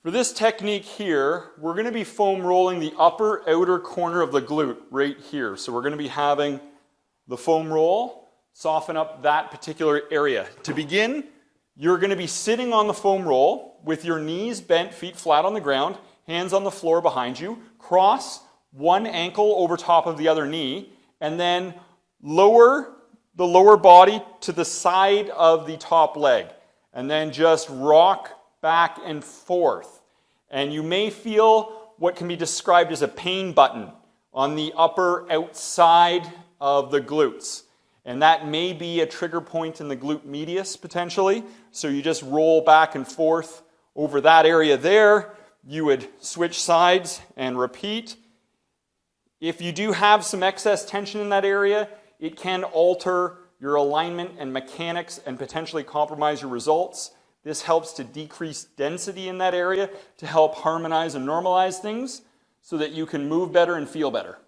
For this technique here, we're going to be foam rolling the upper outer corner of the glute right here. So we're going to be having the foam roll soften up that particular area. To begin, you're going to be sitting on the foam roll with your knees bent, feet flat on the ground, hands on the floor behind you. Cross one ankle over top of the other knee, and then lower the lower body to the side of the top leg. And then just rock back and forth. And you may feel what can be described as a pain button on the upper outside of the glutes. And that may be a trigger point in the glute medius potentially. So you just roll back and forth over that area there. You would switch sides and repeat. If you do have some excess tension in that area, it can alter your alignment and mechanics and potentially compromise your results. This helps to decrease density in that area to help harmonize and normalize things so that you can move better and feel better.